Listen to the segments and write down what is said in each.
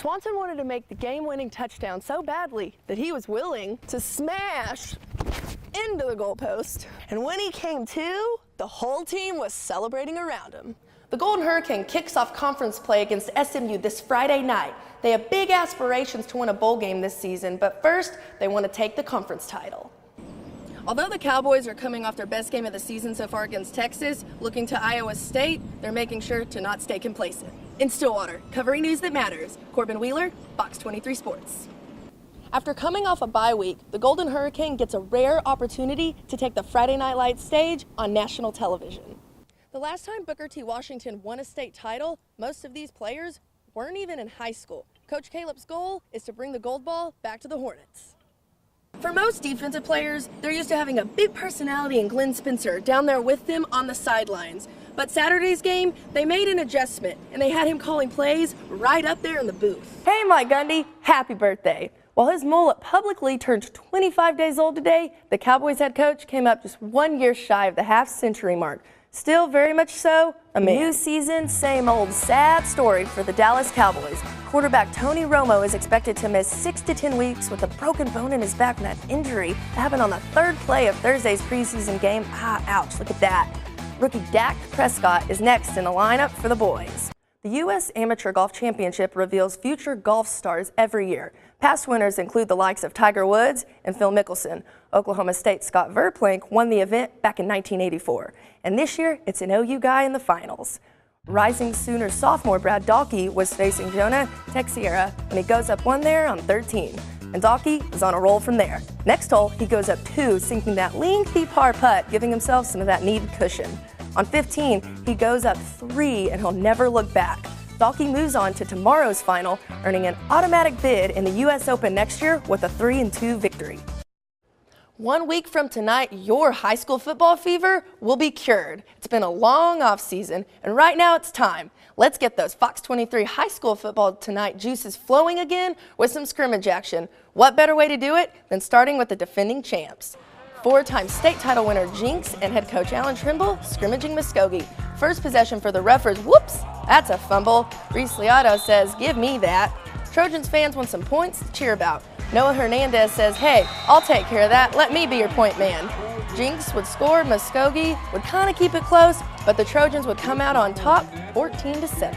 Swanson wanted to make the game-winning touchdown so badly that he was willing to smash into the goalpost. And when he came to, the whole team was celebrating around him. The Golden Hurricane kicks off conference play against SMU this Friday night. They have big aspirations to win a bowl game this season, but first, they want to take the conference title. Although the Cowboys are coming off their best game of the season so far against Texas, looking to Iowa State, they're making sure to not stay complacent. In Stillwater, covering news that matters, Corbyn Wheeler, Fox 23 Sports. After coming off a bye week, the Golden Hurricane gets a rare opportunity to take the Friday Night Lights stage on national television. The last time Booker T. Washington won a state title, most of these players weren't even in high school. Coach Caleb's goal is to bring the gold ball back to the Hornets. For most defensive players, they're used to having a big personality in Glenn Spencer down there with them on the sidelines. But Saturday's game, they made an adjustment, and they had him calling plays right up there in the booth. Hey, Mike Gundy, happy birthday. While his mullet publicly turned 25 days old today, the Cowboys head coach came up just 1 year shy of the half-century mark. Still very much so a man. New season, same old sad story for the Dallas Cowboys. Quarterback Tony Romo is expected to miss 6 to 10 weeks with a broken bone in his back from that injury that happened on the third play of Thursday's preseason game. Ouch, look at that. Rookie Dak Prescott is next in the lineup for the boys. The U.S. Amateur Golf Championship reveals future golf stars every year. Past winners include the likes of Tiger Woods and Phil Mickelson. Oklahoma State's Scott Verplank won the event back in 1984. And this year, it's an OU guy in the finals. Rising Sooners sophomore Brad Dahlke was facing Jonah Texiera when he goes up 1 there on 13. And Dahlke is on a roll from there. Next hole, he goes up 2, sinking that lengthy par putt, giving himself some of that needed cushion. On 15, he goes up 3, and he'll never look back. Dahlke moves on to tomorrow's final, earning an automatic bid in the U.S. Open next year with a 3-2 victory. 1 week from tonight, your high school football fever will be cured. It's been a long off season, and right now it's time. Let's get those Fox 23 high school football tonight juices flowing again with some scrimmage action. What better way to do it than starting with the defending champs? 4-time state title winner Jinx and head coach Alan Trimble scrimmaging Muskogee. First possession for the Ruffers, whoops, that's a fumble. Reese Liotto says, give me that. Trojans fans want some points to cheer about. Noah Hernandez says, hey, I'll take care of that, let me be your point man. Jinx would score, Muskogee would kind of keep it close, but the Trojans would come out on top 14-7.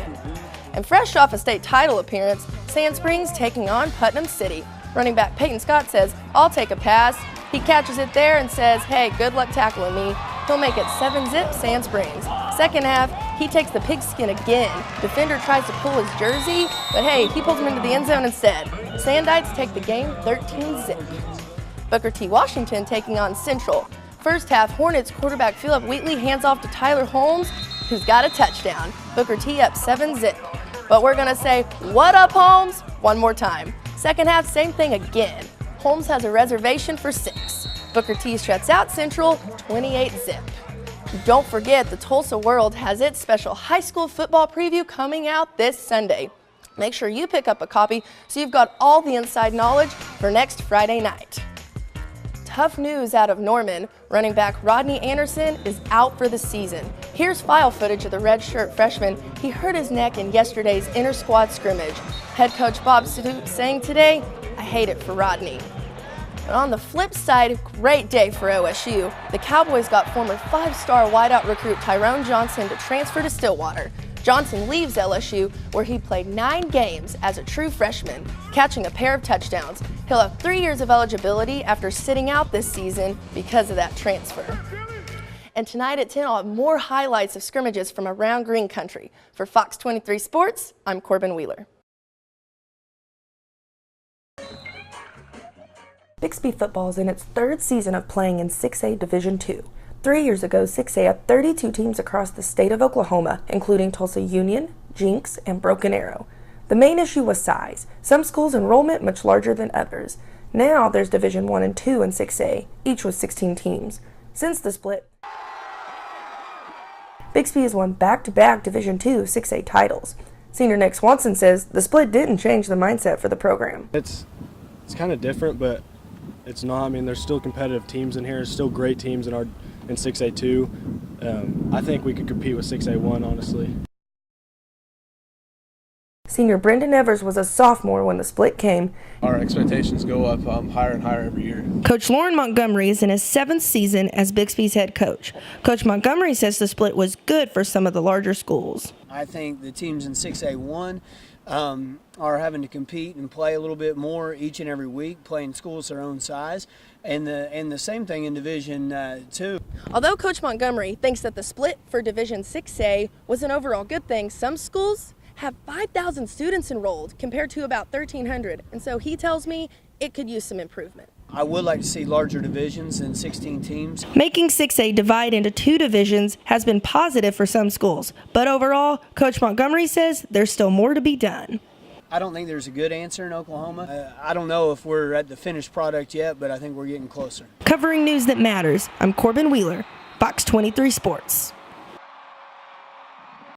And fresh off a state title appearance, Sand Springs taking on Putnam City. Running back Peyton Scott says, I'll take a pass. He catches it there and says, hey, good luck tackling me. He'll make it 7-zip Sand Springs. Second half, he takes the pigskin again. Defender tries to pull his jersey, but hey, he pulls him into the end zone instead. Sandites take the game 13-zip. Booker T. Washington taking on Central. First half, Hornets quarterback Philip Wheatley hands off to Tyler Holmes, who's got a touchdown. Booker T up 7-zip. But we're gonna say, what up, Holmes? One more time. Second half, same thing again. Holmes has a reservation for 6. Booker T shuts out Central 28-zip. Don't forget, the Tulsa World has its special high school football preview coming out this Sunday. Make sure you pick up a copy so you've got all the inside knowledge for next Friday night. Tough news out of Norman. Running back Rodney Anderson is out for the season. Here's file footage of the redshirt freshman. He hurt his neck in yesterday's inter-squad scrimmage. Head coach Bob Stoops saying today, I hate it for Rodney. And on the flip side, great day for OSU. The Cowboys got former 5-star wideout recruit Tyrone Johnson to transfer to Stillwater. Johnson leaves LSU, where he played 9 games as a true freshman, catching a pair of touchdowns. He'll have 3 years of eligibility after sitting out this season because of that transfer. And tonight at 10, I'll have more highlights of scrimmages from around Green Country. For Fox 23 Sports, I'm Corbyn Wheeler. Bixby football is in its 3rd season of playing in 6A Division II. 3 years ago, 6A had 32 teams across the state of Oklahoma, including Tulsa Union, Jinx, and Broken Arrow. The main issue was size. Some schools' enrollment much larger than others. Now there's Division I and II in 6A, each with 16 teams. Since the split, Bixby has won back-to-back Division II 6A titles. Senior Nick Swanson says the split didn't change the mindset for the program. It's kind of different, but it's not. I mean, there's still competitive teams in here. There's still great teams in 6A2. I think we could compete with 6A1, honestly. Senior Brendan Evers was a sophomore when the split came. Our expectations go up higher and higher every year. Coach Lauren Montgomery is in his 7th season as Bixby's head coach. Coach Montgomery says the split was good for some of the larger schools. I think the teams in 6A1 are having to compete and play a little bit more each and every week, playing schools their own size, and the same thing in Division 2. Although Coach Montgomery thinks that the split for Division 6A was an overall good thing, some schools have 5,000 students enrolled compared to about 1,300, and so he tells me it could use some improvement. I would like to see larger divisions than 16 teams. Making 6A divide into 2 divisions has been positive for some schools, but overall, Coach Montgomery says there's still more to be done. I don't think there's a good answer in Oklahoma. I don't know if we're at the finished product yet, but I think we're getting closer. Covering news that matters, I'm Corbyn Wheeler, Fox 23 Sports.